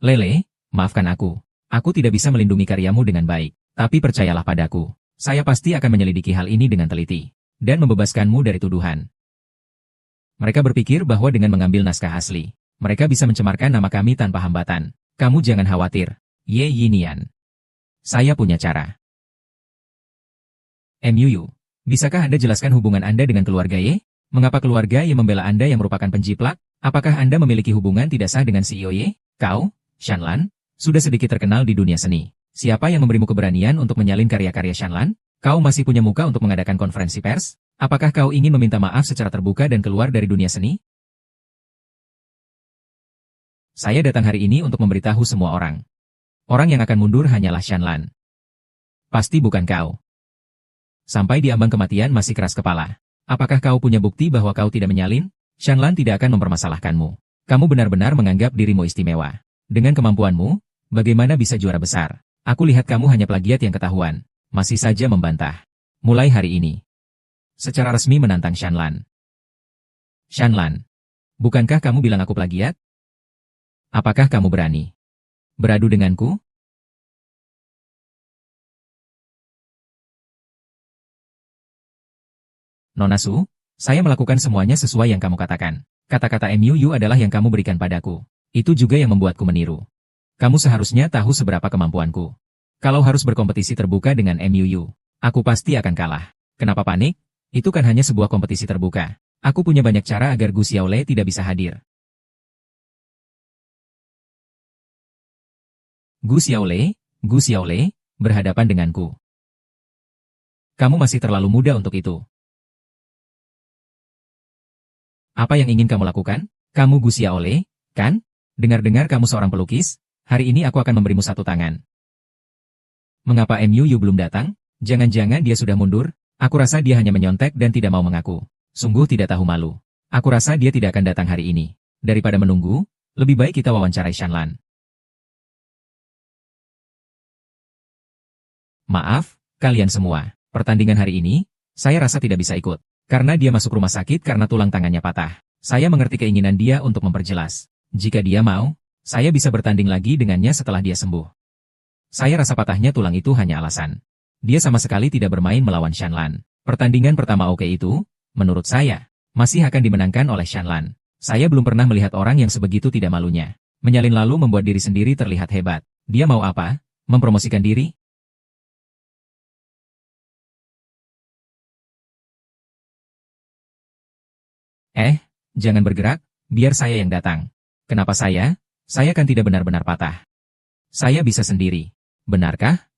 Lele, maafkan aku. Aku tidak bisa melindungi karyamu dengan baik. Tapi percayalah padaku. Saya pasti akan menyelidiki hal ini dengan teliti. Dan membebaskanmu dari tuduhan. Mereka berpikir bahwa dengan mengambil naskah asli, mereka bisa mencemarkan nama kami tanpa hambatan. Kamu jangan khawatir, Ye Yinian. Saya punya cara. MUU, bisakah Anda jelaskan hubungan Anda dengan keluarga Ye? Mengapa keluarga Ye membela Anda yang merupakan penjiplak? Apakah Anda memiliki hubungan tidak sah dengan CEO Ye? Kau, Shanlan, sudah sedikit terkenal di dunia seni. Siapa yang memberimu keberanian untuk menyalin karya-karya Shanlan? Kau masih punya muka untuk mengadakan konferensi pers? Apakah kau ingin meminta maaf secara terbuka dan keluar dari dunia seni? Saya datang hari ini untuk memberitahu semua orang. Orang yang akan mundur hanyalah Shanlan. Pasti bukan kau. Sampai di ambang kematian masih keras kepala. Apakah kau punya bukti bahwa kau tidak menyalin? Shanlan tidak akan mempermasalahkanmu. Kamu benar-benar menganggap dirimu istimewa. Dengan kemampuanmu, bagaimana bisa juara besar? Aku lihat kamu hanya plagiat yang ketahuan. Masih saja membantah. Mulai hari ini. Secara resmi menantang Shanlan. Shanlan, bukankah kamu bilang aku plagiat? Apakah kamu berani beradu denganku? Nona Su, saya melakukan semuanya sesuai yang kamu katakan. Kata-kata MUU adalah yang kamu berikan padaku. Itu juga yang membuatku meniru. Kamu seharusnya tahu seberapa kemampuanku. Kalau harus berkompetisi terbuka dengan MUU, aku pasti akan kalah. Kenapa panik? Itu kan hanya sebuah kompetisi terbuka. Aku punya banyak cara agar Gu Xiaolei tidak bisa hadir. Gu Xiaolei, berhadapan denganku. Kamu masih terlalu muda untuk itu. Apa yang ingin kamu lakukan? Kamu Gu Xiaolei, kan? Dengar-dengar kamu seorang pelukis, hari ini aku akan memberimu satu tangan. Mengapa MUU belum datang? Jangan-jangan dia sudah mundur? Aku rasa dia hanya menyontek dan tidak mau mengaku. Sungguh tidak tahu malu. Aku rasa dia tidak akan datang hari ini. Daripada menunggu, lebih baik kita wawancarai Shanlan. Maaf, kalian semua. Pertandingan hari ini, saya rasa tidak bisa ikut. Karena dia masuk rumah sakit karena tulang tangannya patah. Saya mengerti keinginan dia untuk memperjelas. Jika dia mau, saya bisa bertanding lagi dengannya setelah dia sembuh. Saya rasa patahnya tulang itu hanya alasan. Dia sama sekali tidak bermain melawan Shanlan. Pertandingan pertama oke itu, menurut saya, masih akan dimenangkan oleh Shanlan. Saya belum pernah melihat orang yang sebegitu tidak malunya. Menyalin lalu membuat diri sendiri terlihat hebat. Dia mau apa? Mempromosikan diri? Jangan bergerak, biar saya yang datang. Kenapa saya? Saya kan tidak benar-benar patah. Saya bisa sendiri. Benarkah?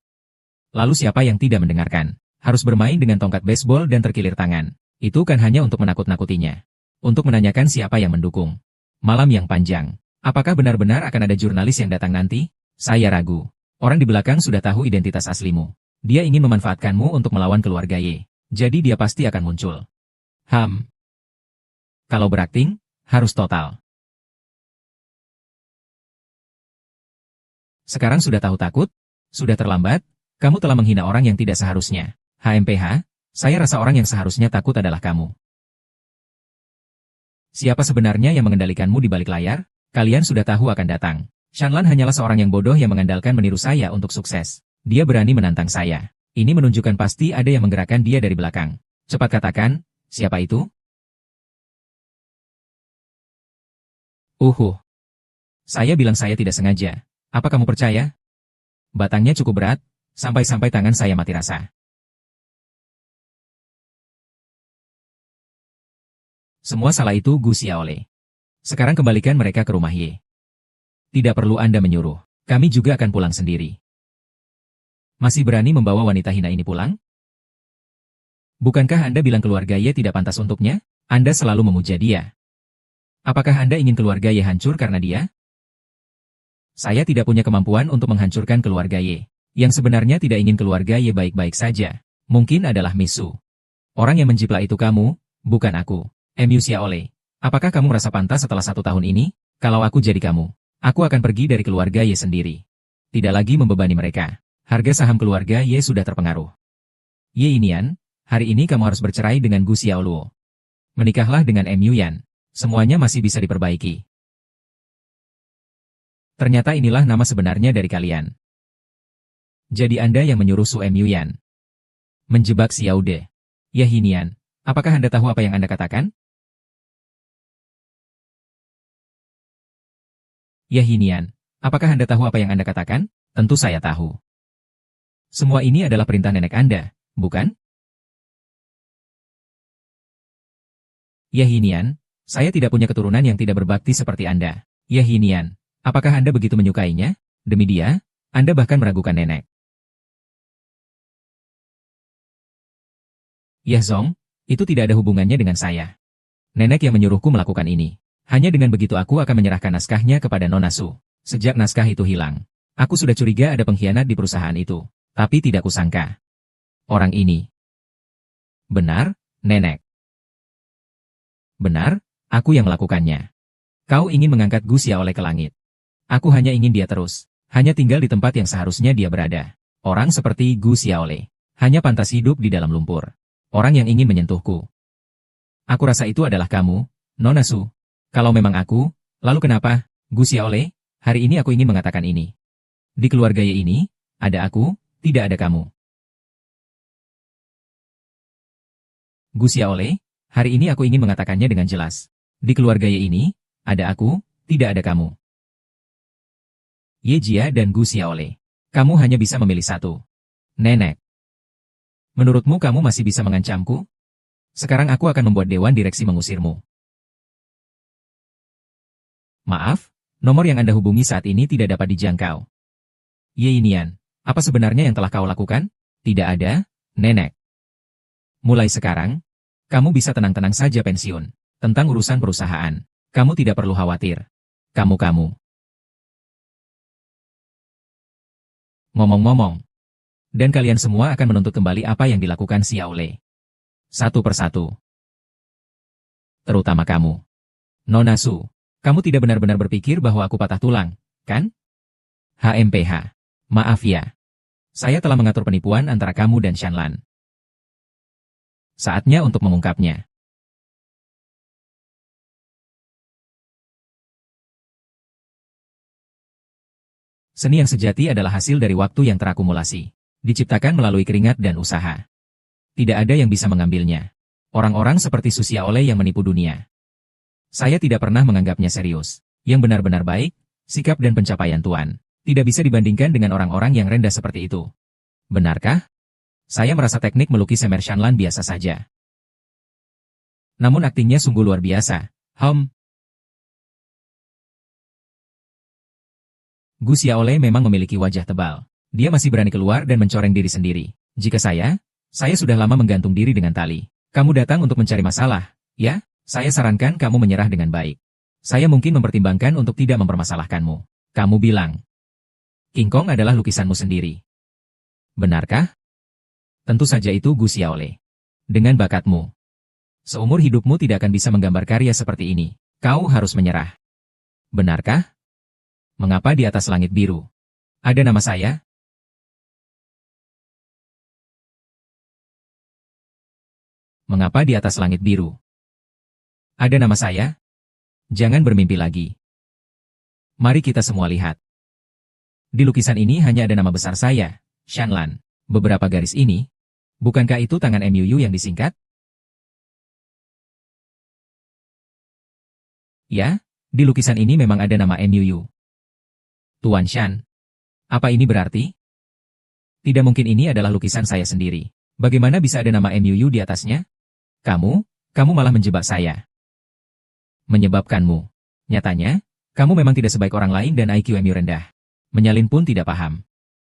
Lalu siapa yang tidak mendengarkan? Harus bermain dengan tongkat baseball dan terkilir tangan. Itu kan hanya untuk menakut-nakutinya. Untuk menanyakan siapa yang mendukung. Malam yang panjang. Apakah benar-benar akan ada jurnalis yang datang nanti? Saya ragu. Orang di belakang sudah tahu identitas aslimu. Dia ingin memanfaatkanmu untuk melawan keluarga Ye. Jadi dia pasti akan muncul. Kalau berakting, harus total. Sekarang sudah tahu takut? Sudah terlambat? Kamu telah menghina orang yang tidak seharusnya. HMPH, saya rasa orang yang seharusnya takut adalah kamu. Siapa sebenarnya yang mengendalikanmu di balik layar? Kalian sudah tahu akan datang. Shanlan hanyalah seorang yang bodoh yang mengandalkan meniru saya untuk sukses. Dia berani menantang saya. Ini menunjukkan pasti ada yang menggerakkan dia dari belakang. Cepat katakan, siapa itu? Saya bilang saya tidak sengaja. Apa kamu percaya? Batangnya cukup berat, sampai-sampai tangan saya mati rasa. Semua salah itu Gu Xiaolei. Sekarang kembalikan mereka ke rumah Ye. Tidak perlu Anda menyuruh. Kami juga akan pulang sendiri. Masih berani membawa wanita hina ini pulang? Bukankah Anda bilang keluarga Ye tidak pantas untuknya? Anda selalu memuja dia. Apakah Anda ingin keluarga Ye hancur karena dia? Saya tidak punya kemampuan untuk menghancurkan keluarga Ye. Yang sebenarnya tidak ingin keluarga Ye baik-baik saja. Mungkin adalah Misu. Orang yang menjiplak itu kamu, bukan aku. MUU Xiaolei. Apakah kamu merasa pantas setelah 1 tahun ini? Kalau aku jadi kamu, aku akan pergi dari keluarga Ye sendiri. Tidak lagi membebani mereka. Harga saham keluarga Ye sudah terpengaruh. Ye Inian, hari ini kamu harus bercerai dengan Gu Xiaoluo. Menikahlah dengan MU Yan. Semuanya masih bisa diperbaiki. Ternyata inilah nama sebenarnya dari kalian. Jadi Anda yang menyuruh Su Emyuyan menjebak Xiao De. Ya Hinian, apakah Anda tahu apa yang Anda katakan? Ya Hinian, apakah Anda tahu apa yang Anda katakan? Tentu saya tahu. Semua ini adalah perintah nenek Anda, bukan? Ya Hinian, saya tidak punya keturunan yang tidak berbakti seperti Anda. Ya Hinian, apakah Anda begitu menyukainya? Demi dia, Anda bahkan meragukan nenek. Ya Zong, itu tidak ada hubungannya dengan saya. Nenek yang menyuruhku melakukan ini. Hanya dengan begitu aku akan menyerahkan naskahnya kepada Nona Su. Sejak naskah itu hilang, aku sudah curiga ada pengkhianat di perusahaan itu. Tapi tidak kusangka. Orang ini. Benar, Nenek. Benar, aku yang melakukannya. Kau ingin mengangkat Gu Xiaolei ke langit. Aku hanya ingin dia terus. Hanya tinggal di tempat yang seharusnya dia berada. Orang seperti Gu Xiaolei hanya pantas hidup di dalam lumpur. Orang yang ingin menyentuhku. Aku rasa itu adalah kamu, Nona Su. Kalau memang aku, lalu kenapa, Gu Xiaolei, hari ini aku ingin mengatakan ini. Di keluarga Ye ini, ada aku, tidak ada kamu. Gu Xiaolei, hari ini aku ingin mengatakannya dengan jelas. Di keluarga Ye ini, ada aku, tidak ada kamu. Ye Jia dan Gu Xiaolei. Kamu hanya bisa memilih satu. Nenek. Menurutmu kamu masih bisa mengancamku? Sekarang aku akan membuat dewan direksi mengusirmu. Maaf, nomor yang Anda hubungi saat ini tidak dapat dijangkau. Ye Inian, apa sebenarnya yang telah kau lakukan? Tidak ada, Nenek. Mulai sekarang, kamu bisa tenang-tenang saja pensiun. Tentang urusan perusahaan, kamu tidak perlu khawatir. Kamu. Ngomong-ngomong. Dan kalian semua akan menuntut kembali apa yang dilakukan Xiao Lei. Satu persatu. Terutama kamu. Nona Su. Kamu tidak benar-benar berpikir bahwa aku patah tulang, kan? HMPH. Maaf ya. Saya telah mengatur penipuan antara kamu dan Shanlan. Saatnya untuk mengungkapnya. Seni yang sejati adalah hasil dari waktu yang terakumulasi. Diciptakan melalui keringat dan usaha. Tidak ada yang bisa mengambilnya. Orang-orang seperti Su Xiaolei yang menipu dunia. Saya tidak pernah menganggapnya serius. Yang benar-benar baik, sikap dan pencapaian Tuan, tidak bisa dibandingkan dengan orang-orang yang rendah seperti itu. Benarkah? Saya merasa teknik melukis Semer Shanlan biasa saja. Namun aktingnya sungguh luar biasa. Gu Xiaolei memang memiliki wajah tebal. Dia masih berani keluar dan mencoreng diri sendiri. Jika saya sudah lama menggantung diri dengan tali. Kamu datang untuk mencari masalah, ya? Saya sarankan kamu menyerah dengan baik. Saya mungkin mempertimbangkan untuk tidak mempermasalahkanmu. Kamu bilang, King Kong adalah lukisanmu sendiri. Benarkah? Tentu saja itu Gu Xiaolei. Dengan bakatmu, seumur hidupmu tidak akan bisa menggambar karya seperti ini. Kau harus menyerah. Benarkah? Mengapa di atas langit biru ada nama saya? Mengapa di atas langit biru ada nama saya? Jangan bermimpi lagi. Mari kita semua lihat. Di lukisan ini hanya ada nama besar saya, Shanlan. Beberapa garis ini, bukankah itu tangan MUU yang disingkat? Ya, di lukisan ini memang ada nama MUU. Tuan Shan, apa ini berarti? Tidak mungkin ini adalah lukisan saya sendiri. Bagaimana bisa ada nama MUU di atasnya? Kamu malah menjebak saya. Menyebabkanmu. Nyatanya, kamu memang tidak sebaik orang lain dan IQ MU rendah. Menyalin pun tidak paham.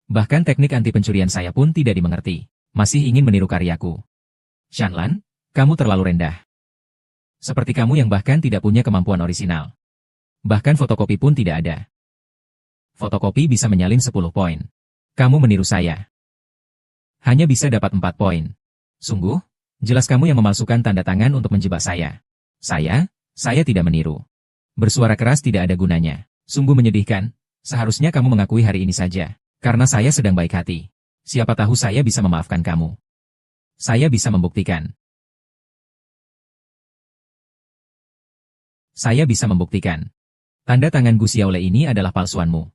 Bahkan teknik anti pencurian saya pun tidak dimengerti. Masih ingin meniru karyaku. Shanlan, kamu terlalu rendah. Seperti kamu yang bahkan tidak punya kemampuan orisinal. Bahkan fotokopi pun tidak ada. Fotokopi bisa menyalin 10 poin. Kamu meniru saya. Hanya bisa dapat 4 poin. Sungguh, jelas kamu yang memalsukan tanda tangan untuk menjebak saya. Saya tidak meniru. Bersuara keras tidak ada gunanya. Sungguh menyedihkan. Seharusnya kamu mengakui hari ini saja. Karena saya sedang baik hati. Siapa tahu saya bisa memaafkan kamu. Saya bisa membuktikan. Saya bisa membuktikan. Tanda tangan Gu Xiaolei ini adalah palsuanmu.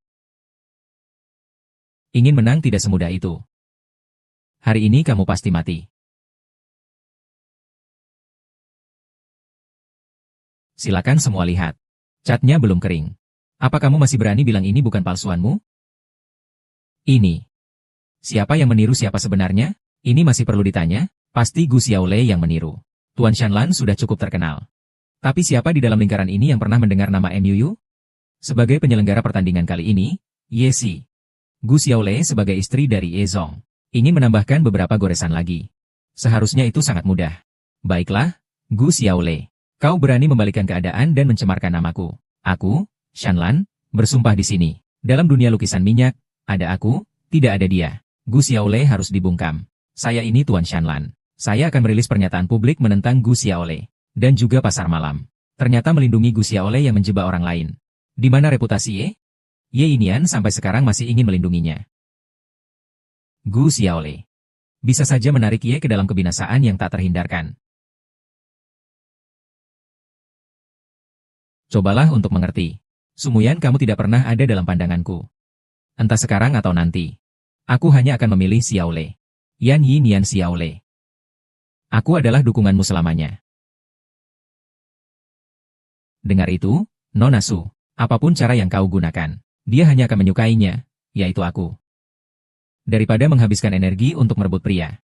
Ingin menang tidak semudah itu. Hari ini kamu pasti mati. Silakan semua lihat. Catnya belum kering. Apa kamu masih berani bilang ini bukan palsuanmu? Ini. Siapa yang meniru siapa sebenarnya? Ini masih perlu ditanya? Pasti Gu Xiaolei yang meniru. Tuan Shanlan sudah cukup terkenal. Tapi siapa di dalam lingkaran ini yang pernah mendengar nama MUU? Sebagai penyelenggara pertandingan kali ini, Ye Si. Gu Xiaolei sebagai istri dari Ye Zong ingin menambahkan beberapa goresan lagi. Seharusnya itu sangat mudah. Baiklah, Gu Xiaolei. Kau berani membalikan keadaan dan mencemarkan namaku. Aku, Shanlan, bersumpah di sini. Dalam dunia lukisan minyak, ada aku, tidak ada dia. Gu Xiaolei harus dibungkam. Saya ini Tuan Shanlan. Saya akan merilis pernyataan publik menentang Gu Xiaolei. Dan juga pasar malam. Ternyata melindungi Gu Xiaolei yang menjebak orang lain. Di mana reputasi Ye? Ye Inian sampai sekarang masih ingin melindunginya. Gu Xiaolei. Bisa saja menarik Ye ke dalam kebinasaan yang tak terhindarkan. Cobalah untuk mengerti. Sumuyan kamu tidak pernah ada dalam pandanganku. Entah sekarang atau nanti. Aku hanya akan memilih Xiaolei. Yan Yi Nian Xiaolei. Aku adalah dukunganmu selamanya. Dengar itu, Nona Su. Apapun cara yang kau gunakan, dia hanya akan menyukainya, yaitu aku. Daripada menghabiskan energi untuk merebut pria.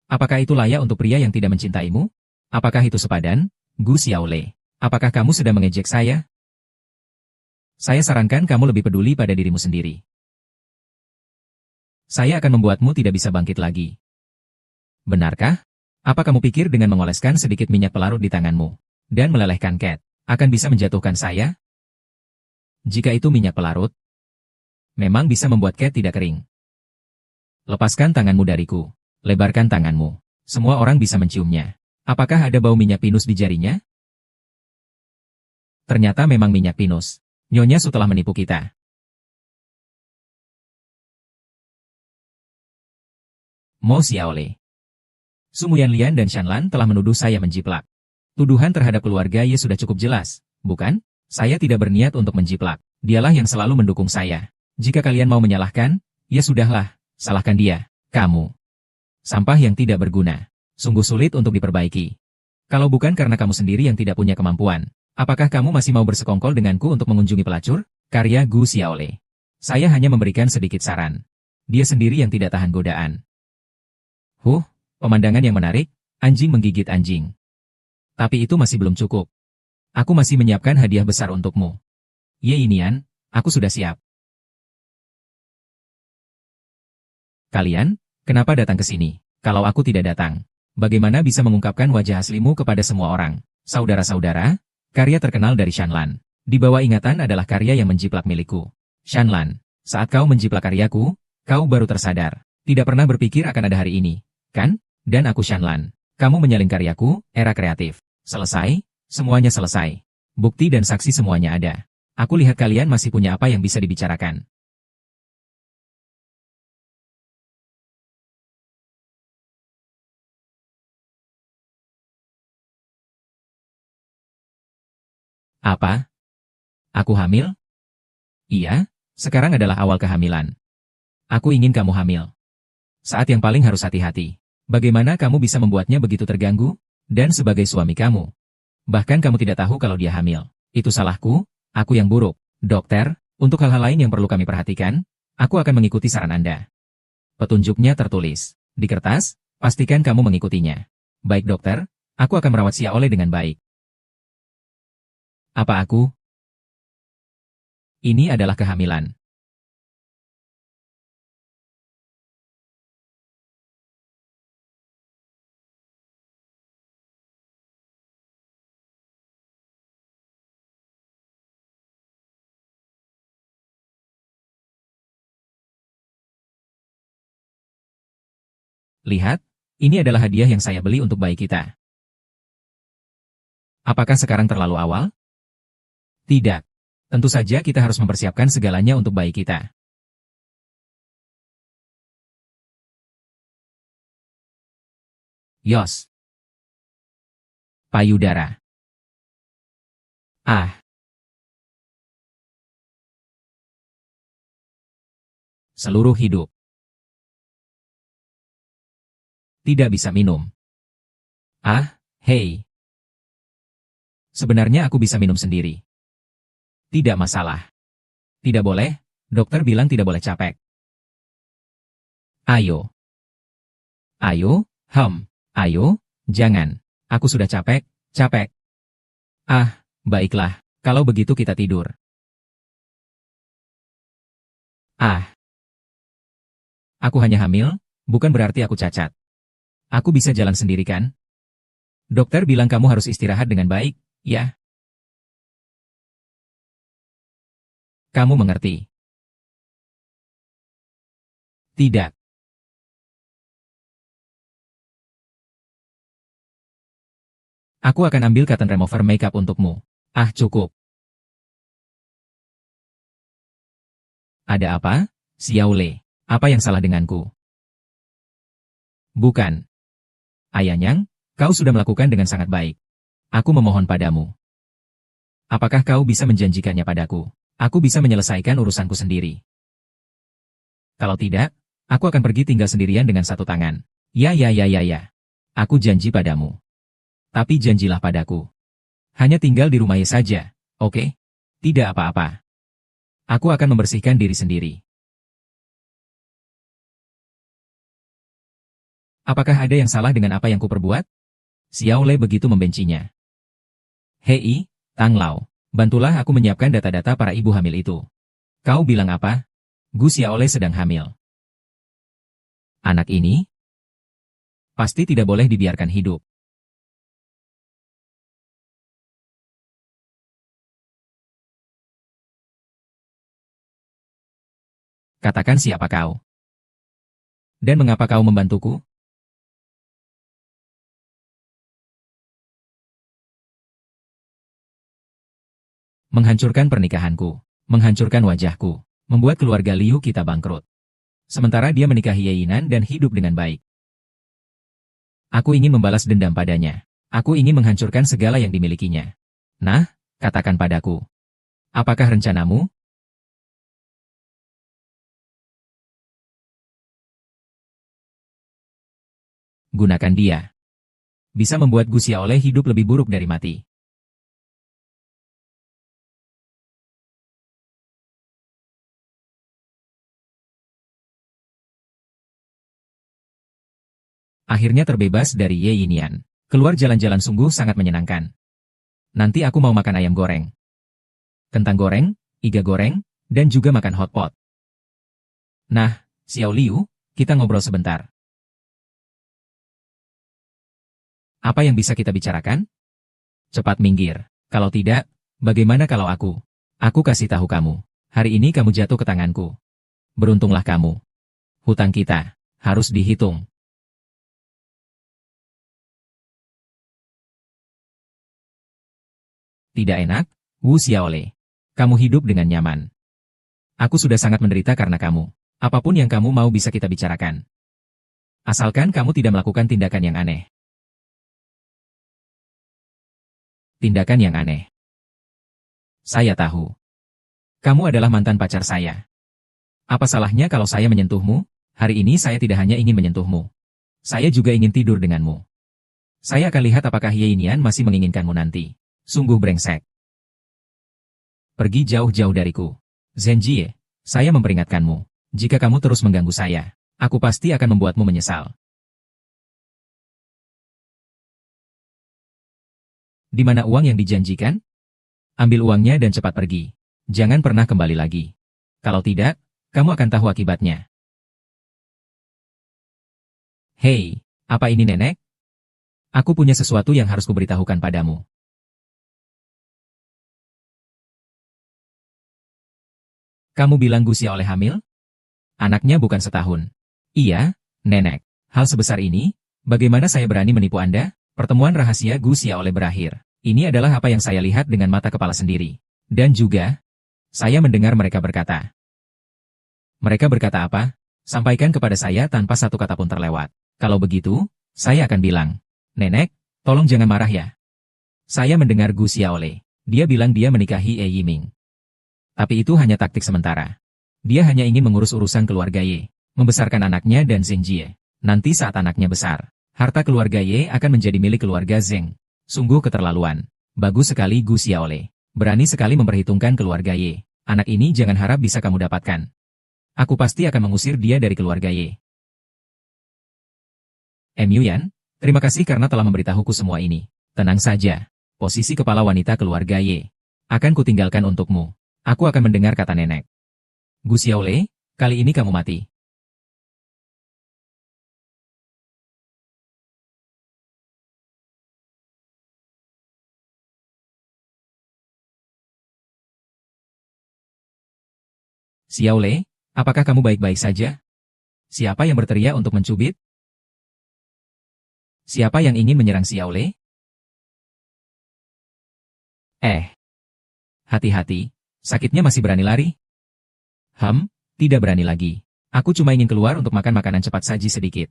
Apakah itu layak untuk pria yang tidak mencintaimu? Apakah itu sepadan, Gu Xiaolei? Apakah kamu sedang mengejek saya? Saya sarankan kamu lebih peduli pada dirimu sendiri. Saya akan membuatmu tidak bisa bangkit lagi. Benarkah? Apa kamu pikir dengan mengoleskan sedikit minyak pelarut di tanganmu dan melelehkan Cat akan bisa menjatuhkan saya? Jika itu minyak pelarut, memang bisa membuat Cat tidak kering. Lepaskan tanganmu dariku. Lebarkan tanganmu. Semua orang bisa menciumnya. Apakah ada bau minyak pinus di jarinya? Ternyata memang minyak pinus. Nyonya Su telah menipu kita. Mo Xiaolei. Su Muyanlian dan Shanlan telah menuduh saya menjiplak. Tuduhan terhadap keluarga Ye sudah cukup jelas, bukan? Saya tidak berniat untuk menjiplak. Dialah yang selalu mendukung saya. Jika kalian mau menyalahkan, ya sudahlah, salahkan dia. Kamu. Sampah yang tidak berguna. Sungguh sulit untuk diperbaiki. Kalau bukan karena kamu sendiri yang tidak punya kemampuan, apakah kamu masih mau bersekongkol denganku untuk mengunjungi pelacur? Karya Gu Xiaolei. Saya hanya memberikan sedikit saran. Dia sendiri yang tidak tahan godaan. Pemandangan yang menarik, anjing menggigit anjing. Tapi itu masih belum cukup. Aku masih menyiapkan hadiah besar untukmu. Ye Inian, aku sudah siap. Kalian, kenapa datang ke sini? Kalau aku tidak datang, bagaimana bisa mengungkapkan wajah aslimu kepada semua orang? Saudara-saudara, karya terkenal dari Shanlan. Di bawah ingatan adalah karya yang menjiplak milikku. Shanlan, saat kau menjiplak karyaku, kau baru tersadar. Tidak pernah berpikir akan ada hari ini, kan? Dan aku Shanlan. Kamu menyalin karyaku, era kreatif. Selesai, semuanya selesai. Bukti dan saksi semuanya ada. Aku lihat kalian masih punya apa yang bisa dibicarakan. Apa? Aku hamil? Iya, sekarang adalah awal kehamilan. Aku ingin kamu hamil. Saat yang paling harus hati-hati. Bagaimana kamu bisa membuatnya begitu terganggu? Dan sebagai suami kamu. Bahkan kamu tidak tahu kalau dia hamil. Itu salahku, aku yang buruk. Dokter, untuk hal-hal lain yang perlu kami perhatikan, aku akan mengikuti saran Anda. Petunjuknya tertulis di kertas, pastikan kamu mengikutinya. Baik dokter, aku akan merawat Xiaolei dengan baik. Apa aku? Ini adalah kehamilan. Lihat, ini adalah hadiah yang saya beli untuk bayi kita. Apakah sekarang terlalu awal? Tidak. Tentu saja kita harus mempersiapkan segalanya untuk bayi kita. Yos. Payudara. Ah. seluruh hidup. Tidak bisa minum. Ah, hei. Sebenarnya aku bisa minum sendiri. Tidak masalah. Tidak boleh, dokter bilang tidak boleh capek. Ayo. Ayo, ayo, jangan. Aku sudah capek, capek. Ah, baiklah, kalau begitu kita tidur. Ah. Aku hanya hamil, bukan berarti aku cacat. Aku bisa jalan sendiri kan? Dokter bilang kamu harus istirahat dengan baik, ya? Kamu mengerti? Tidak. Aku akan ambil cotton remover makeup untukmu. Ah, cukup. Ada apa? Xiaole, apa yang salah denganku? Bukan. Ayanyang, kau sudah melakukan dengan sangat baik. Aku memohon padamu. Apakah kau bisa menjanjikannya padaku? Aku bisa menyelesaikan urusanku sendiri. Kalau tidak, aku akan pergi tinggal sendirian dengan satu tangan. Ya. Aku janji padamu. Tapi janjilah padaku. Hanya tinggal di rumah saja, oke? Tidak apa-apa. Aku akan membersihkan diri sendiri. Apakah ada yang salah dengan apa yang kuperbuat? Xiaole begitu membencinya. Hei, Tang Lao, bantulah aku menyiapkan data-data para ibu hamil itu. Kau bilang apa? Gu Xiaole sedang hamil. Anak ini? Pasti tidak boleh dibiarkan hidup. Katakan siapa kau? Dan mengapa kau membantuku? Menghancurkan pernikahanku, menghancurkan wajahku, membuat keluarga Liu kita bangkrut. Sementara dia menikahi Ye Yinan dan hidup dengan baik. Aku ingin membalas dendam padanya. Aku ingin menghancurkan segala yang dimilikinya. Nah, katakan padaku. Apakah rencanamu? Gunakan dia. Bisa membuat Gu Xiaole hidup lebih buruk dari mati. Akhirnya terbebas dari Ye Yinian. Keluar jalan-jalan sungguh sangat menyenangkan. Nanti aku mau makan ayam goreng, kentang goreng, iga goreng, dan juga makan hotpot. Nah, Xiao Liu, kita ngobrol sebentar. Apa yang bisa kita bicarakan? Cepat minggir. Kalau tidak, bagaimana kalau aku? Aku kasih tahu kamu. Hari ini kamu jatuh ke tanganku. Beruntunglah kamu. Hutang kita harus dihitung. Tidak enak, Wu Xiaole. Kamu hidup dengan nyaman. Aku sudah sangat menderita karena kamu. Apapun yang kamu mau bisa kita bicarakan. Asalkan kamu tidak melakukan tindakan yang aneh. Tindakan yang aneh. Saya tahu. Kamu adalah mantan pacar saya. Apa salahnya kalau saya menyentuhmu? Hari ini saya tidak hanya ingin menyentuhmu. Saya juga ingin tidur denganmu. Saya akan lihat apakah Ye Yinian masih menginginkanmu nanti. Sungguh brengsek. Pergi jauh-jauh dariku. Zenjie, saya memperingatkanmu. Jika kamu terus mengganggu saya, aku pasti akan membuatmu menyesal. Di mana uang yang dijanjikan? Ambil uangnya dan cepat pergi. Jangan pernah kembali lagi. Kalau tidak, kamu akan tahu akibatnya. Hei, apa ini nenek? Aku punya sesuatu yang harus kuberitahukan padamu. Kamu bilang Gu Xiaole hamil? Anaknya bukan setahun. Iya, nenek. Hal sebesar ini, bagaimana saya berani menipu Anda? Pertemuan rahasia Gu Xiaole berakhir. Ini adalah apa yang saya lihat dengan mata kepala sendiri. Dan juga, saya mendengar mereka berkata. Mereka berkata apa? Sampaikan kepada saya tanpa satu kata pun terlewat. Kalau begitu, saya akan bilang, Nenek, tolong jangan marah ya. Saya mendengar Gu Xiaole. Dia bilang dia menikahi Ye Yiming. Tapi itu hanya taktik sementara. Dia hanya ingin mengurus urusan keluarga Ye, membesarkan anaknya dan Zheng Jie. Nanti saat anaknya besar, harta keluarga Ye akan menjadi milik keluarga Zheng. Sungguh keterlaluan. Bagus sekali Gu Xiaolei. Berani sekali memperhitungkan keluarga Ye. Anak ini jangan harap bisa kamu dapatkan. Aku pasti akan mengusir dia dari keluarga Ye. Yuyan, terima kasih karena telah memberitahuku semua ini. Tenang saja. Posisi kepala wanita keluarga Ye akan kutinggalkan untukmu. Aku akan mendengar kata nenek. Gu Xiaolei, kali ini kamu mati. Xiaolei, apakah kamu baik-baik saja? Siapa yang berteriak untuk mencubit? Siapa yang ingin menyerang Xiaolei? Hati-hati, sakitnya masih berani lari? Tidak berani lagi. Aku cuma ingin keluar untuk makan makanan cepat saji sedikit.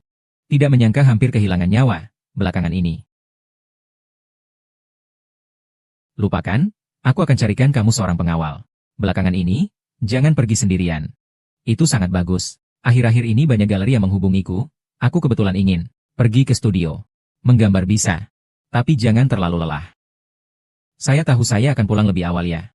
Tidak menyangka hampir kehilangan nyawa, belakangan ini. Lupakan, aku akan carikan kamu seorang pengawal. Belakangan ini, jangan pergi sendirian. Itu sangat bagus. Akhir-akhir ini banyak galeri yang menghubungiku. Aku kebetulan ingin pergi ke studio. Menggambar bisa. Tapi jangan terlalu lelah. Saya tahu saya akan pulang lebih awal ya.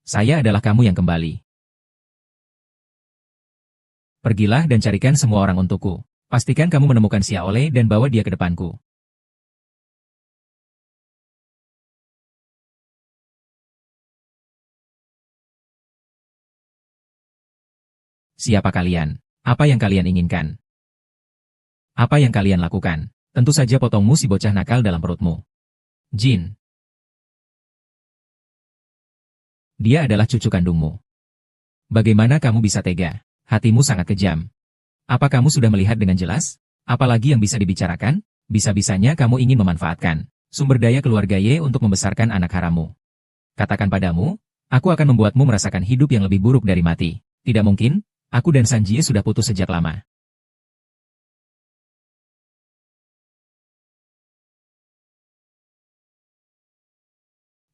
Saya adalah kamu yang kembali. Pergilah dan carikan semua orang untukku. Pastikan kamu menemukan Xiaolei dan bawa dia ke depanku. Siapa kalian? Apa yang kalian inginkan? Apa yang kalian lakukan? Tentu saja potongmu si bocah nakal dalam perutmu. Jin. Dia adalah cucu kandungmu. Bagaimana kamu bisa tega? Hatimu sangat kejam. Apa kamu sudah melihat dengan jelas? Apalagi yang bisa dibicarakan? Bisa-bisanya kamu ingin memanfaatkan sumber daya keluarga Ye untuk membesarkan anak harammu. Katakan padamu, aku akan membuatmu merasakan hidup yang lebih buruk dari mati. Tidak mungkin, aku dan Sanjie sudah putus sejak lama.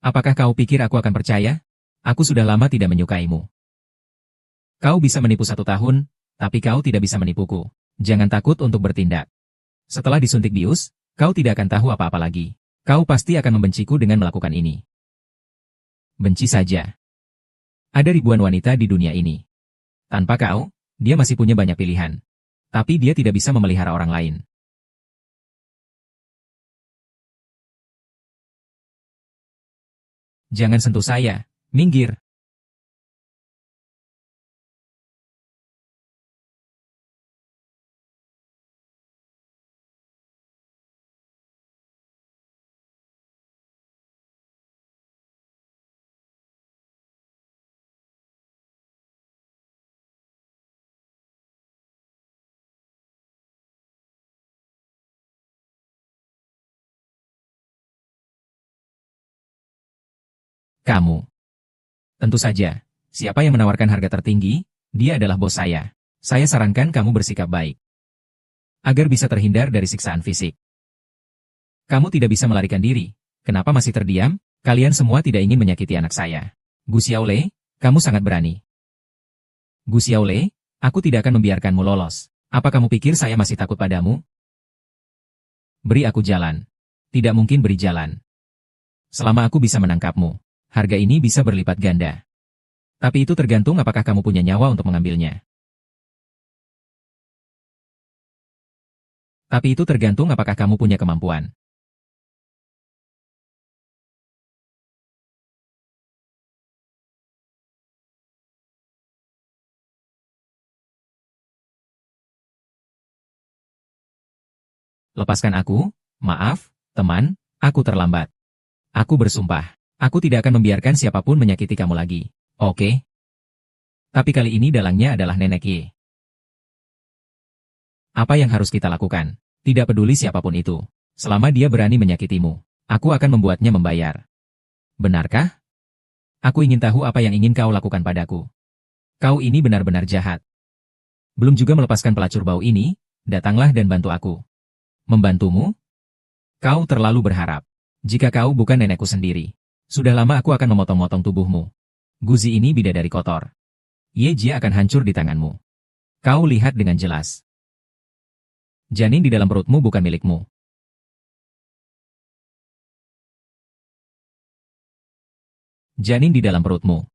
Apakah kau pikir aku akan percaya? Aku sudah lama tidak menyukaimu. Kau bisa menipu 1 tahun, tapi kau tidak bisa menipuku. Jangan takut untuk bertindak. Setelah disuntik bius, kau tidak akan tahu apa-apa lagi. Kau pasti akan membenciku dengan melakukan ini. Benci saja. Ada ribuan wanita di dunia ini. Tanpa kau, dia masih punya banyak pilihan. Tapi dia tidak bisa memelihara orang lain. Jangan sentuh saya, minggir. Kamu. Tentu saja, siapa yang menawarkan harga tertinggi, dia adalah bos saya. Saya sarankan kamu bersikap baik. Agar bisa terhindar dari siksaan fisik. Kamu tidak bisa melarikan diri. Kenapa masih terdiam? Kalian semua tidak ingin menyakiti anak saya. Gu Xiaolei, kamu sangat berani. Gu Xiaolei, aku tidak akan membiarkanmu lolos. Apa kamu pikir saya masih takut padamu? Beri aku jalan. Tidak mungkin beri jalan. Selama aku bisa menangkapmu, harga ini bisa berlipat ganda. Tapi itu tergantung apakah kamu punya nyawa untuk mengambilnya. Tapi itu tergantung apakah kamu punya kemampuan. Lepaskan aku, maaf, teman, aku terlambat. Aku bersumpah, aku tidak akan membiarkan siapapun menyakiti kamu lagi. Oke? Tapi kali ini dalangnya adalah Nenek Ye. Apa yang harus kita lakukan? Tidak peduli siapapun itu. Selama dia berani menyakitimu, aku akan membuatnya membayar. Benarkah? Aku ingin tahu apa yang ingin kau lakukan padaku. Kau ini benar-benar jahat. Belum juga melepaskan pelacur bau ini, datanglah dan bantu aku. Membantumu? Kau terlalu berharap. Jika kau bukan nenekku sendiri, sudah lama aku akan memotong-motong tubuhmu. Guzi ini bidadari kotor. Ye Jie akan hancur di tanganmu. Kau lihat dengan jelas. Janin di dalam perutmu bukan milikmu. Janin di dalam perutmu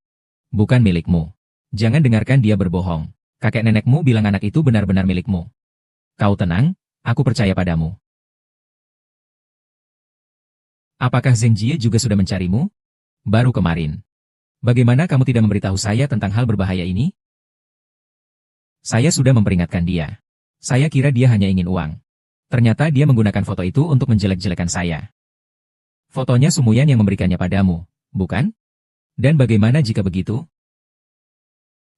bukan milikmu. Jangan dengarkan dia berbohong. Kakek nenekmu bilang anak itu benar-benar milikmu. Kau tenang, aku percaya padamu. Apakah Zheng Jie juga sudah mencarimu? Baru kemarin. Bagaimana kamu tidak memberitahu saya tentang hal berbahaya ini? Saya sudah memperingatkan dia. Saya kira dia hanya ingin uang. Ternyata dia menggunakan foto itu untuk menjelek-jelekan saya. Fotonya Sumuyan yang memberikannya padamu, bukan? Dan bagaimana jika begitu?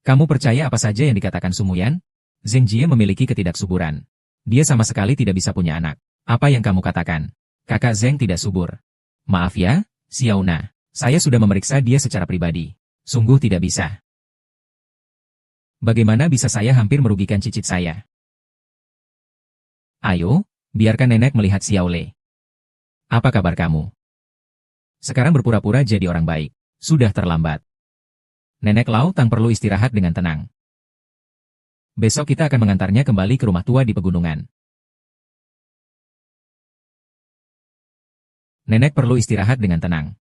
Kamu percaya apa saja yang dikatakan Sumuyan? Zheng Jie memiliki ketidaksuburan. Dia sama sekali tidak bisa punya anak. Apa yang kamu katakan? Kakak Zheng tidak subur. Maaf ya, Xiaona. Saya sudah memeriksa dia secara pribadi. Sungguh tidak bisa. Bagaimana bisa saya hampir merugikan cicit saya? Ayo, biarkan nenek melihat Xiaole. Apa kabar kamu? Sekarang berpura-pura jadi orang baik. Sudah terlambat. Nenek Lau Tang perlu istirahat dengan tenang. Besok kita akan mengantarnya kembali ke rumah tua di pegunungan. Nenek perlu istirahat dengan tenang.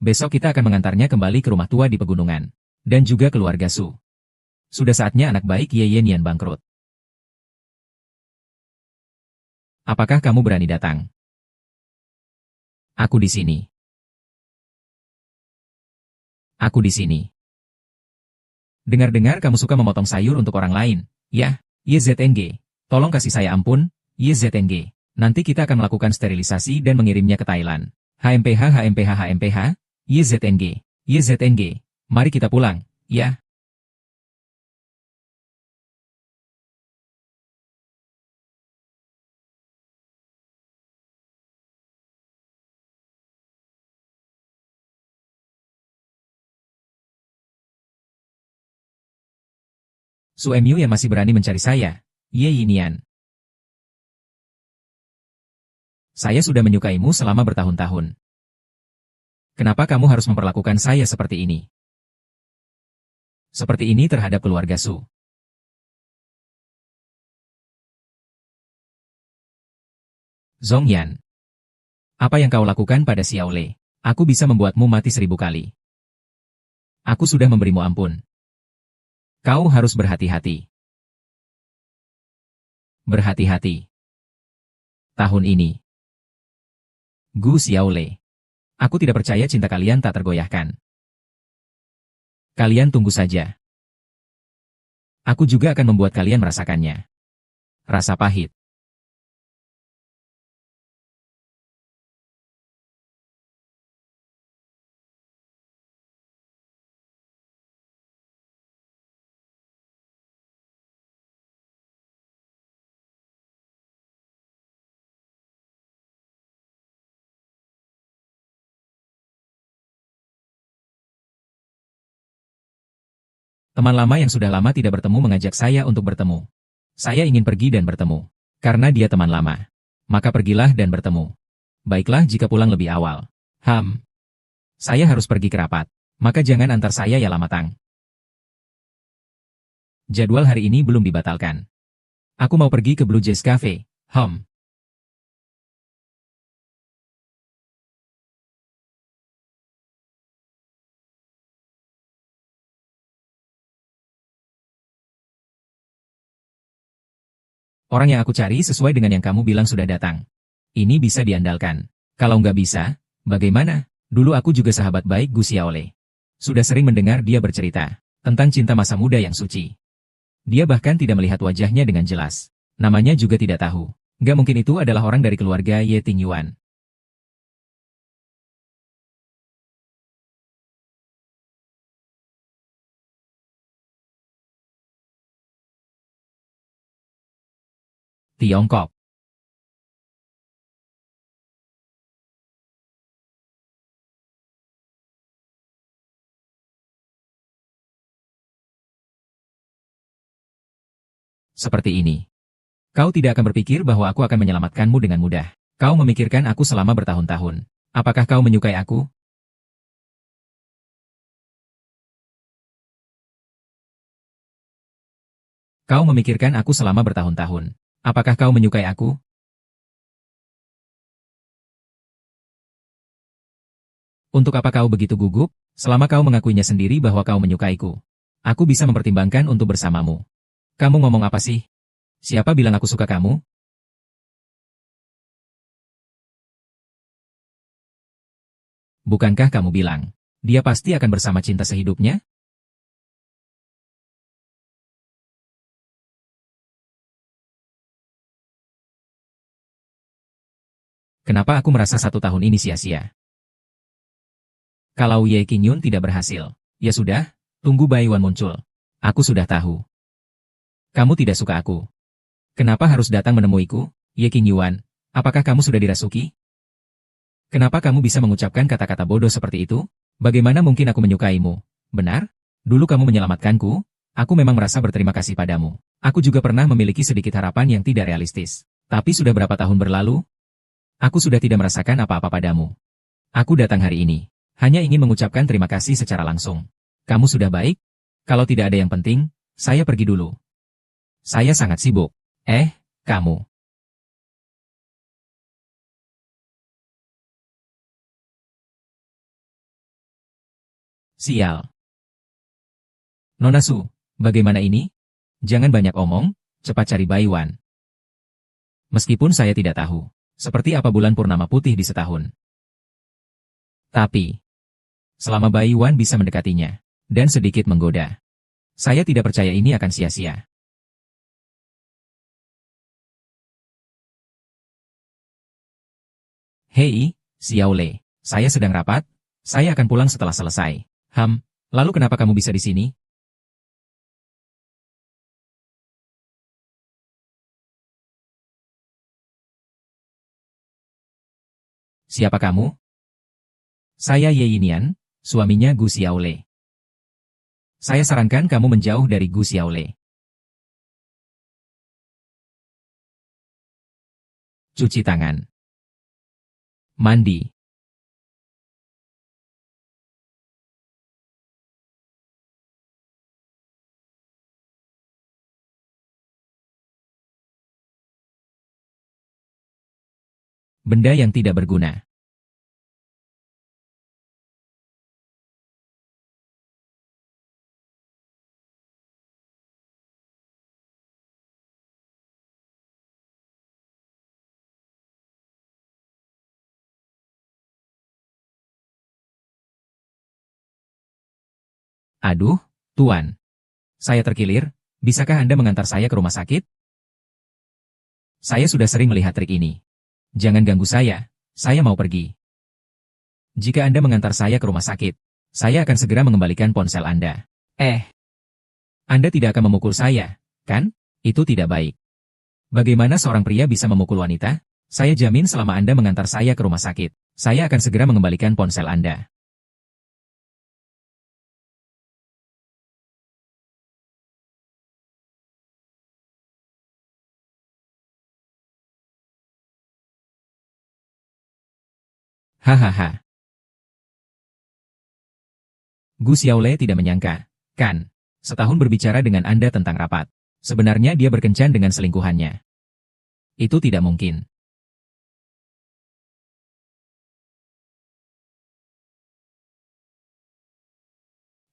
Besok kita akan mengantarnya kembali ke rumah tua di pegunungan. Dan juga keluarga Su. Sudah saatnya anak baik Ye Nian bangkrut. Apakah kamu berani datang? Aku di sini. Aku di sini. Dengar-dengar kamu suka memotong sayur untuk orang lain. Ya, YZNG. Tolong kasih saya ampun, YZNG. Nanti kita akan melakukan sterilisasi dan mengirimnya ke Thailand. HMPH HMPH HMPH, YZNG. YZNG. Mari kita pulang, ya. Su Emyu yang masih berani mencari saya. Ye Yinian. Saya sudah menyukaimu selama bertahun-tahun. Kenapa kamu harus memperlakukan saya seperti ini? Seperti ini terhadap keluarga Su. Zhongyan. Apa yang kau lakukan pada Xiaole? Aku bisa membuatmu mati 1000 kali. Aku sudah memberimu ampun. Kau harus berhati-hati. Berhati-hati. Tahun ini. Gu Xiaole. Aku tidak percaya cinta kalian tak tergoyahkan. Kalian tunggu saja. Aku juga akan membuat kalian merasakannya. Rasa pahit. Teman lama yang sudah lama tidak bertemu mengajak saya untuk bertemu. Saya ingin pergi dan bertemu. Karena dia teman lama. Maka pergilah dan bertemu. Baiklah jika pulang lebih awal. Saya harus pergi ke rapat. Maka jangan antar saya ya Lamatang. Jadwal hari ini belum dibatalkan. Aku mau pergi ke Blue Jays Cafe. Orang yang aku cari sesuai dengan yang kamu bilang sudah datang. Ini bisa diandalkan. Kalau nggak bisa, bagaimana? Dulu aku juga sahabat baik Gu Xiaole. Sudah sering mendengar dia bercerita tentang cinta masa muda yang suci. Dia bahkan tidak melihat wajahnya dengan jelas. Namanya juga tidak tahu. Nggak mungkin itu adalah orang dari keluarga Ye Tingyuan. Tiongkok. Seperti ini. Kau tidak akan berpikir bahwa aku akan menyelamatkanmu dengan mudah. Kau memikirkan aku selama bertahun-tahun. Apakah kau menyukai aku? Kau memikirkan aku selama bertahun-tahun. Apakah kau menyukai aku? Untuk apa kau begitu gugup, selama kau mengakuinya sendiri bahwa kau menyukaiku? Aku bisa mempertimbangkan untuk bersamamu. Kamu ngomong apa sih? Siapa bilang aku suka kamu? Bukankah kamu bilang, dia pasti akan bersama cinta sehidupnya? Kenapa aku merasa 1 tahun ini sia-sia? Kalau Ye Qingyun tidak berhasil, ya sudah, tunggu Baiwan muncul. Aku sudah tahu. Kamu tidak suka aku. Kenapa harus datang menemuiku, Ye Qingyuan? Apakah kamu sudah dirasuki? Kenapa kamu bisa mengucapkan kata-kata bodoh seperti itu? Bagaimana mungkin aku menyukaimu? Benar? Dulu kamu menyelamatkanku, aku memang merasa berterima kasih padamu. Aku juga pernah memiliki sedikit harapan yang tidak realistis. Tapi sudah berapa tahun berlalu? Aku sudah tidak merasakan apa-apa padamu. Aku datang hari ini, hanya ingin mengucapkan terima kasih secara langsung. Kamu sudah baik? Kalau tidak ada yang penting, saya pergi dulu. Saya sangat sibuk. Kamu. Sial. Nona Su, bagaimana ini? Jangan banyak omong, cepat cari Baiwan. Meskipun saya tidak tahu, seperti apa bulan purnama putih di setahun. Tapi, selama Baiwan bisa mendekatinya, dan sedikit menggoda, saya tidak percaya ini akan sia-sia. Hei, Xiao Lei, saya sedang rapat, saya akan pulang setelah selesai. Lalu kenapa kamu bisa di sini? Siapa kamu? Saya Ye Yinian, suaminya Gu Xiaolei. Saya sarankan kamu menjauh dari Gu Xiaolei. Cuci tangan. Mandi. Benda yang tidak berguna. Aduh, Tuan. Saya terkilir, bisakah Anda mengantar saya ke rumah sakit? Saya sudah sering melihat trik ini. Jangan ganggu saya mau pergi. Jika Anda mengantar saya ke rumah sakit, saya akan segera mengembalikan ponsel Anda. Anda tidak akan memukul saya, kan? Itu tidak baik. Bagaimana seorang pria bisa memukul wanita? Saya jamin selama Anda mengantar saya ke rumah sakit, saya akan segera mengembalikan ponsel Anda. Hahaha. Gu Xiaolei tidak menyangka, kan? Setahun berbicara dengan Anda tentang rapat. Sebenarnya dia berkencan dengan selingkuhannya. Itu tidak mungkin.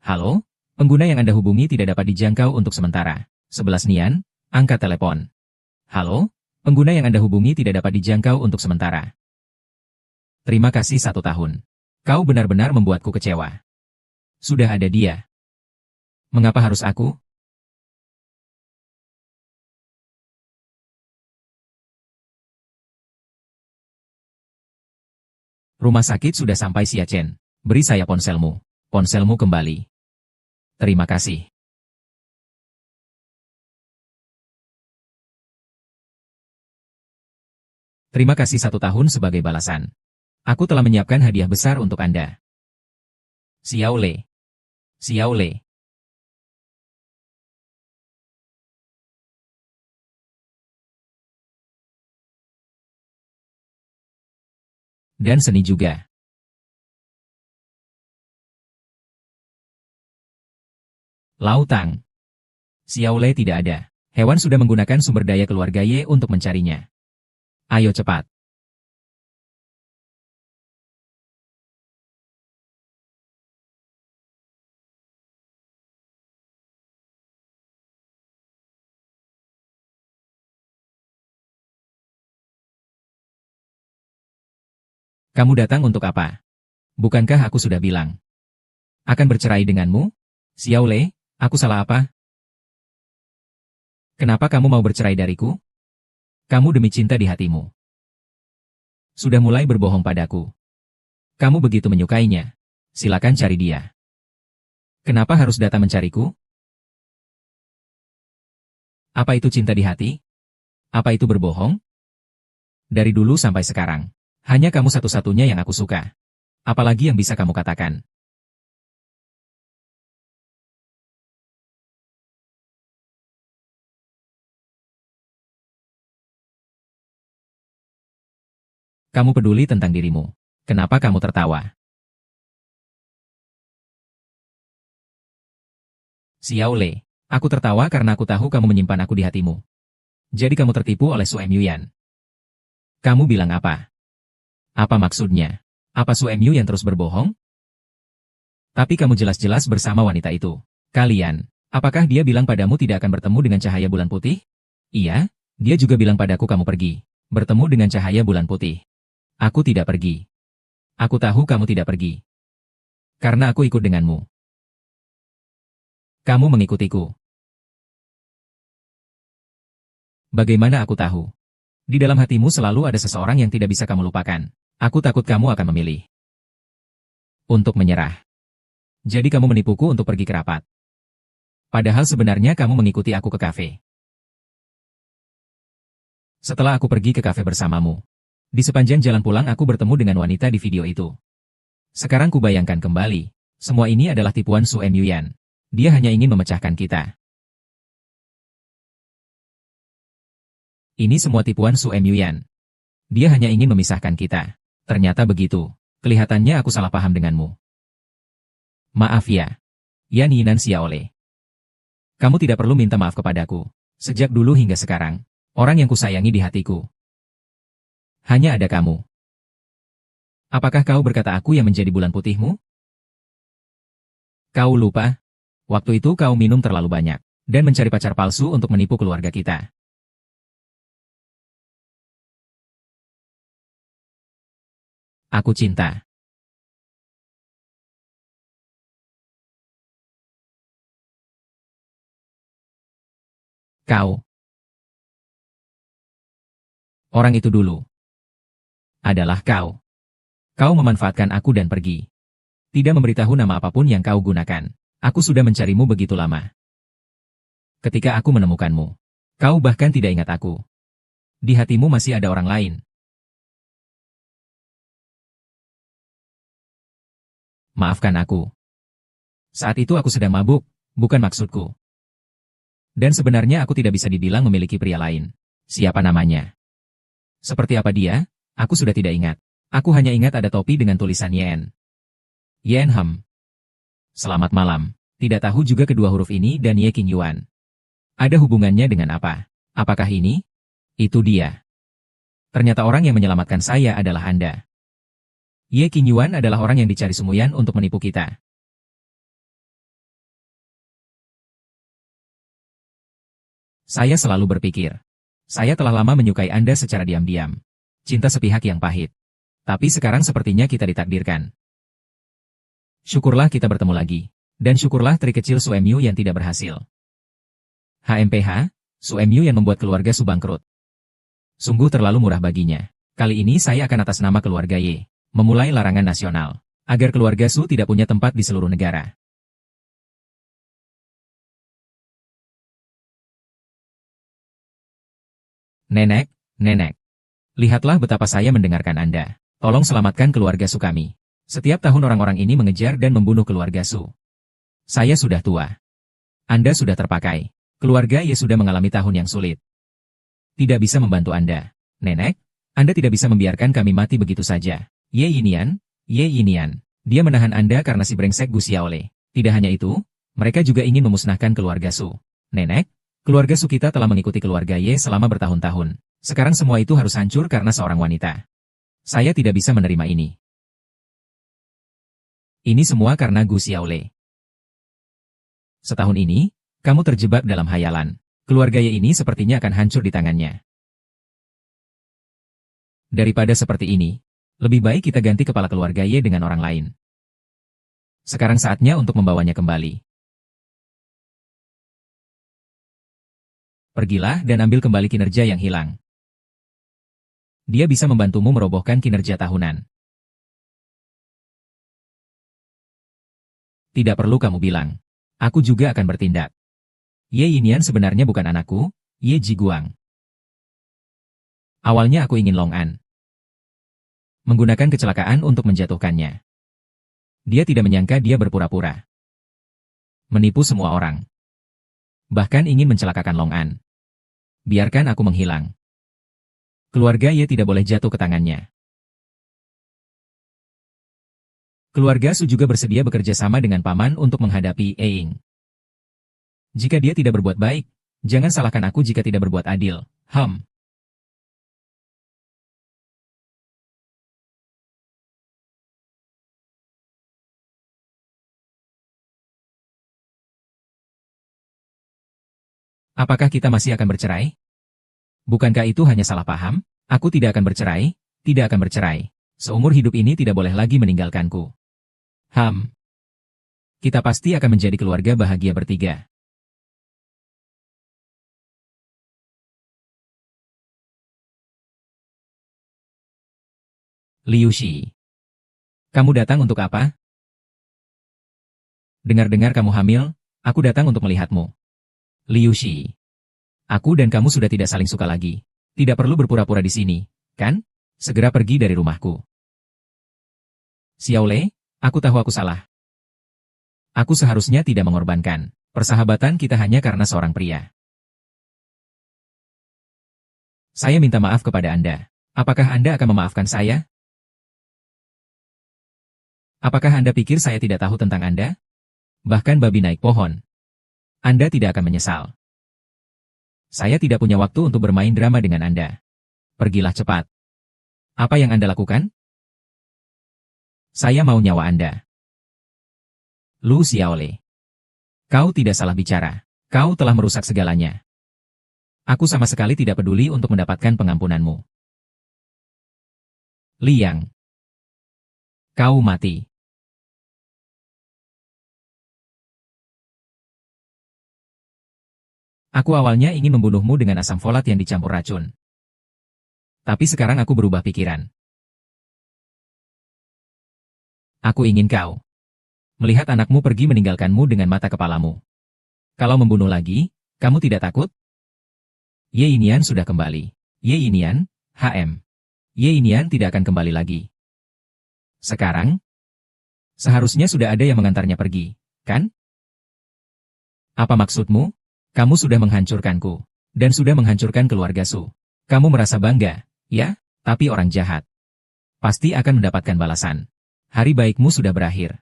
Halo? Pengguna yang Anda hubungi tidak dapat dijangkau untuk sementara. 11 Nian, angkat telepon. Halo? Pengguna yang Anda hubungi tidak dapat dijangkau untuk sementara. Terima kasih 1 tahun. Kau benar-benar membuatku kecewa. Sudah ada dia. Mengapa harus aku? Rumah sakit sudah sampai Xiachen. Beri saya ponselmu. Ponselmu kembali. Terima kasih. Terima kasih 1 tahun sebagai balasan. Aku telah menyiapkan hadiah besar untuk Anda. Xiao Lei. Xiao Lei. dan seni juga. Lautang. Xiaolei tidak ada. Hewan sudah menggunakan sumber daya keluarga Ye untuk mencarinya. Ayo cepat. Kamu datang untuk apa? Bukankah aku sudah bilang? Akan bercerai denganmu? Xiaolei, aku salah apa? Kenapa kamu mau bercerai dariku? Kamu demi cinta di hatimu. Sudah mulai berbohong padaku. Kamu begitu menyukainya. Silakan cari dia. Kenapa harus datang mencariku? Apa itu cinta di hati? Apa itu berbohong? Dari dulu sampai sekarang, hanya kamu satu-satunya yang aku suka. Apalagi yang bisa kamu katakan? Kamu peduli tentang dirimu. Kenapa kamu tertawa? Xiaolei, aku tertawa karena aku tahu kamu menyimpan aku di hatimu. Jadi kamu tertipu oleh Su Emyuan. Kamu bilang apa? Apa maksudnya? Apa Su Emyuan terus berbohong? Tapi kamu jelas-jelas bersama wanita itu. Kalian, apakah dia bilang padamu tidak akan bertemu dengan cahaya bulan putih? Iya, dia juga bilang padaku kamu pergi. Bertemu dengan cahaya bulan putih. Aku tidak pergi. Aku tahu kamu tidak pergi. Karena aku ikut denganmu. Kamu mengikutiku. Bagaimana aku tahu? Di dalam hatimu selalu ada seseorang yang tidak bisa kamu lupakan. Aku takut kamu akan memilih untuk menyerah. Jadi kamu menipuku untuk pergi ke rapat. Padahal sebenarnya kamu mengikuti aku ke kafe. Setelah aku pergi ke kafe bersamamu, di sepanjang jalan pulang aku bertemu dengan wanita di video itu. Sekarang kubayangkan kembali, semua ini adalah tipuan Su Emyuan. Dia hanya ingin memecahkan kita. Ini semua tipuan Su Emyuan. Dia hanya ingin memisahkan kita. Ternyata begitu. Kelihatannya aku salah paham denganmu. Maaf ya. Yan Yinan Xiaolei. Kamu tidak perlu minta maaf kepadaku. Sejak dulu hingga sekarang, orang yang kusayangi di hatiku hanya ada kamu. Apakah kau berkata aku yang menjadi bulan putihmu? Kau lupa? Waktu itu kau minum terlalu banyak, dan mencari pacar palsu untuk menipu keluarga kita. Aku cinta. Kau. Orang itu dulu adalah kau. Kau memanfaatkan aku dan pergi. Tidak memberitahu nama apapun yang kau gunakan. Aku sudah mencarimu begitu lama. Ketika aku menemukanmu, kau bahkan tidak ingat aku. Di hatimu masih ada orang lain. Maafkan aku. Saat itu aku sedang mabuk, bukan maksudku. Dan sebenarnya aku tidak bisa dibilang memiliki pria lain. Siapa namanya? Seperti apa dia? Aku sudah tidak ingat. Aku hanya ingat ada topi dengan tulisan Yen. Yen Hem. Selamat malam. Tidak tahu juga kedua huruf ini dan Ye Qingyuan. Ada hubungannya dengan apa? Apakah ini? Itu dia. Ternyata orang yang menyelamatkan saya adalah Anda. Ye Qingyuan adalah orang yang dicari Sumuyan untuk menipu kita. Saya selalu berpikir. Saya telah lama menyukai Anda secara diam-diam. Cinta sepihak yang pahit. Tapi sekarang sepertinya kita ditakdirkan. Syukurlah kita bertemu lagi. Dan syukurlah trik kecil Su Emyu yang tidak berhasil. HMPH, Su Emyu yang membuat keluarga Su bangkrut. Sungguh terlalu murah baginya. Kali ini saya akan atas nama keluarga Ye, memulai larangan nasional, agar keluarga Su tidak punya tempat di seluruh negara. Nenek, nenek. Lihatlah betapa saya mendengarkan Anda. Tolong selamatkan keluarga Su kami. Setiap tahun orang-orang ini mengejar dan membunuh keluarga Su. Saya sudah tua. Anda sudah terpakai. Keluarga Ye sudah mengalami tahun yang sulit. Tidak bisa membantu Anda. Nenek, Anda tidak bisa membiarkan kami mati begitu saja. Ye Yinian. Dia menahan Anda karena si brengsek Gu Xiaolei. Tidak hanya itu, mereka juga ingin memusnahkan keluarga Su. Nenek, keluarga Su kita telah mengikuti keluarga Ye selama bertahun-tahun. Sekarang semua itu harus hancur karena seorang wanita. Saya tidak bisa menerima ini. Ini semua karena Gu Xiaolei. Setahun ini, kamu terjebak dalam hayalan. Keluarga Ye ini sepertinya akan hancur di tangannya. Daripada seperti ini, lebih baik kita ganti kepala keluarga Ye dengan orang lain. Sekarang saatnya untuk membawanya kembali. Pergilah dan ambil kembali kinerja yang hilang. Dia bisa membantumu merobohkan kinerja tahunan. Tidak perlu kamu bilang. Aku juga akan bertindak. Ye Yinian sebenarnya bukan anakku, Ye Jiguang. Awalnya aku ingin Long An. Menggunakan kecelakaan untuk menjatuhkannya. Dia tidak menyangka dia berpura-pura. Menipu semua orang. Bahkan ingin mencelakakan Long An. Biarkan aku menghilang. Keluarga Ye tidak boleh jatuh ke tangannya. Keluarga Su juga bersedia bekerja sama dengan paman untuk menghadapi Ying. Jika dia tidak berbuat baik, jangan salahkan aku jika tidak berbuat adil. Apakah kita masih akan bercerai? Bukankah itu hanya salah paham? Aku tidak akan bercerai, tidak akan bercerai. Seumur hidup ini tidak boleh lagi meninggalkanku. Kita pasti akan menjadi keluarga bahagia bertiga. Liu Shi. Kamu datang untuk apa? Dengar-dengar kamu hamil, aku datang untuk melihatmu. Liu Shi. Aku dan kamu sudah tidak saling suka lagi. Tidak perlu berpura-pura di sini, kan? Segera pergi dari rumahku. Xiaolei, aku tahu aku salah. Aku seharusnya tidak mengorbankan persahabatan kita hanya karena seorang pria. Saya minta maaf kepada Anda. Apakah Anda akan memaafkan saya? Apakah Anda pikir saya tidak tahu tentang Anda? Bahkan babi naik pohon. Anda tidak akan menyesal. Saya tidak punya waktu untuk bermain drama dengan Anda. Pergilah cepat. Apa yang Anda lakukan? Saya mau nyawa Anda. Lu Xiaolei. Kau tidak salah bicara. Kau telah merusak segalanya. Aku sama sekali tidak peduli untuk mendapatkan pengampunanmu. Liang. Kau mati. Aku awalnya ingin membunuhmu dengan asam folat yang dicampur racun. Tapi sekarang aku berubah pikiran. Aku ingin kau melihat anakmu pergi meninggalkanmu dengan mata kepalamu. Kalau membunuh lagi, kamu tidak takut? Ye Yinian sudah kembali. Ye Yinian, Ye Yinian tidak akan kembali lagi. Sekarang, seharusnya sudah ada yang mengantarnya pergi, kan? Apa maksudmu? Kamu sudah menghancurkanku, dan sudah menghancurkan keluarga Su. Kamu merasa bangga, ya? Tapi orang jahat pasti akan mendapatkan balasan. Hari baikmu sudah berakhir.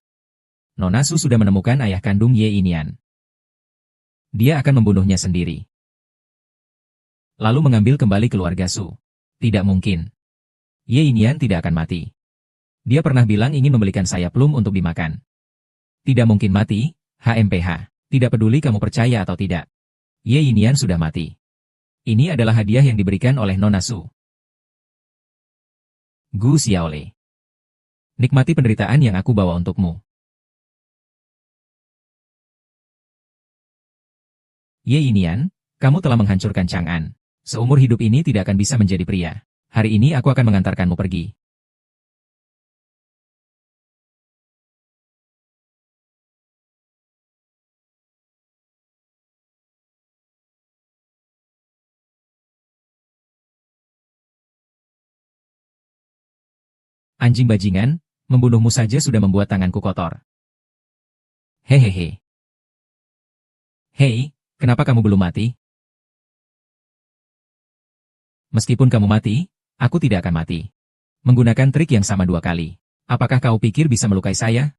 Nona Su sudah menemukan ayah kandung Ye Yinian. Dia akan membunuhnya sendiri. Lalu mengambil kembali keluarga Su. Tidak mungkin. Ye Yinian tidak akan mati. Dia pernah bilang ingin membelikan saya plum untuk dimakan. Tidak mungkin mati, HMPH. Tidak peduli kamu percaya atau tidak. Ye Yinian sudah mati. Ini adalah hadiah yang diberikan oleh Nona Su. Gu Xiaolei. Nikmati penderitaan yang aku bawa untukmu. Ye Yinian, kamu telah menghancurkan Chang'an. Seumur hidup ini tidak akan bisa menjadi pria. Hari ini aku akan mengantarkanmu pergi. Anjing bajingan, membunuhmu saja sudah membuat tanganku kotor. Hehehe. Hei, kenapa kamu belum mati? Meskipun kamu mati, aku tidak akan mati. Menggunakan trik yang sama 2 kali. Apakah kau pikir bisa melukai saya?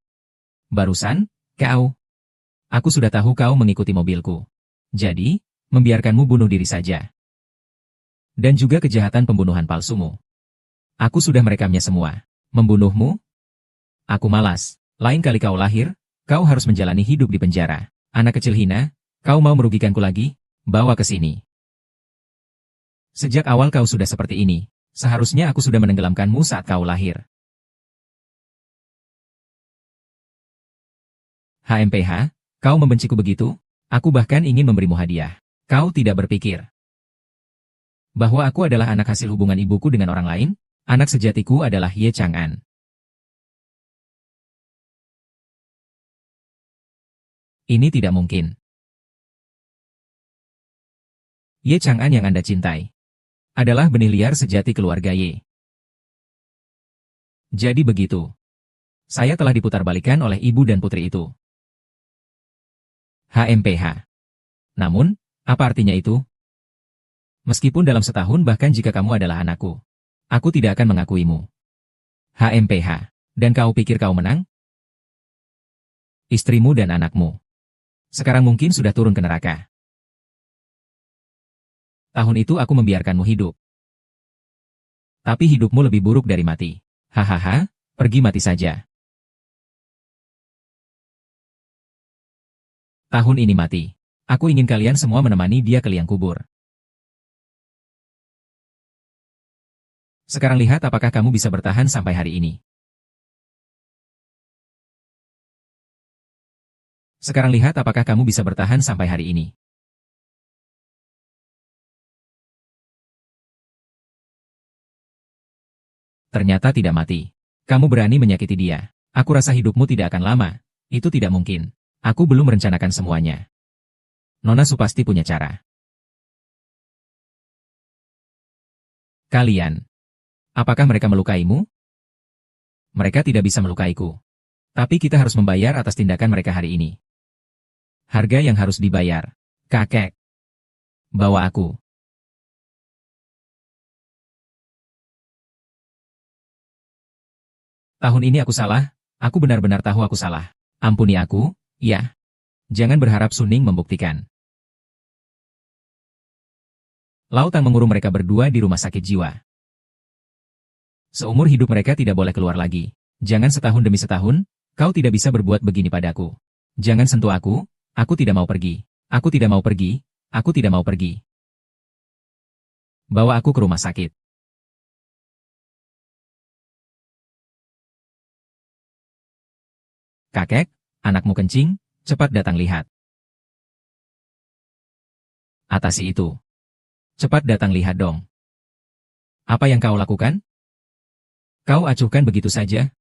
Barusan, kau. Aku sudah tahu kau mengikuti mobilku. Jadi, membiarkanmu bunuh diri saja. Dan juga kejahatan pembunuhan palsumu. Aku sudah merekamnya semua. Membunuhmu? Aku malas. Lain kali kau lahir, kau harus menjalani hidup di penjara. Anak kecil hina, kau mau merugikanku lagi? Bawa ke sini. Sejak awal kau sudah seperti ini. Seharusnya aku sudah menenggelamkanmu saat kau lahir. HMPH, kau membenciku begitu? Aku bahkan ingin memberimu hadiah. Kau tidak berpikir bahwa aku adalah anak hasil hubungan ibuku dengan orang lain? Anak sejatiku adalah Ye Chang'an. Ini tidak mungkin. Ye Chang'an yang Anda cintai adalah benih liar sejati keluarga Ye. Jadi begitu. Saya telah diputarbalikan oleh ibu dan putri itu. HMPH. Namun, apa artinya itu? Meskipun dalam setahun bahkan jika kamu adalah anakku, aku tidak akan mengakuimu. HMPH. Dan kau pikir kau menang? Istrimu dan anakmu sekarang mungkin sudah turun ke neraka. Tahun itu aku membiarkanmu hidup. Tapi hidupmu lebih buruk dari mati. Hahaha, pergi mati saja. Tahun ini mati. Aku ingin kalian semua menemani dia ke liang kubur. Sekarang lihat apakah kamu bisa bertahan sampai hari ini. Sekarang lihat apakah kamu bisa bertahan sampai hari ini. Ternyata tidak mati. Kamu berani menyakiti dia. Aku rasa hidupmu tidak akan lama. Itu tidak mungkin. Aku belum merencanakan semuanya. Nona Su pasti punya cara. Kalian. Apakah mereka melukaimu? Mereka tidak bisa melukaiku. Tapi kita harus membayar atas tindakan mereka hari ini. Harga yang harus dibayar. Kakek. Bawa aku. Tahun ini aku salah. Aku benar-benar tahu aku salah. Ampuni aku, ya. Jangan berharap Suning membuktikan. Lautan mengurung mereka berdua di rumah sakit jiwa. Seumur hidup mereka tidak boleh keluar lagi. Jangan setahun demi setahun, kau tidak bisa berbuat begini padaku. Jangan sentuh aku tidak mau pergi. Aku tidak mau pergi, aku tidak mau pergi. Bawa aku ke rumah sakit. Kakek, anakmu kencing, cepat datang lihat. Atasi itu. Cepat datang lihat dong. Apa yang kau lakukan? Kau acuhkan begitu saja?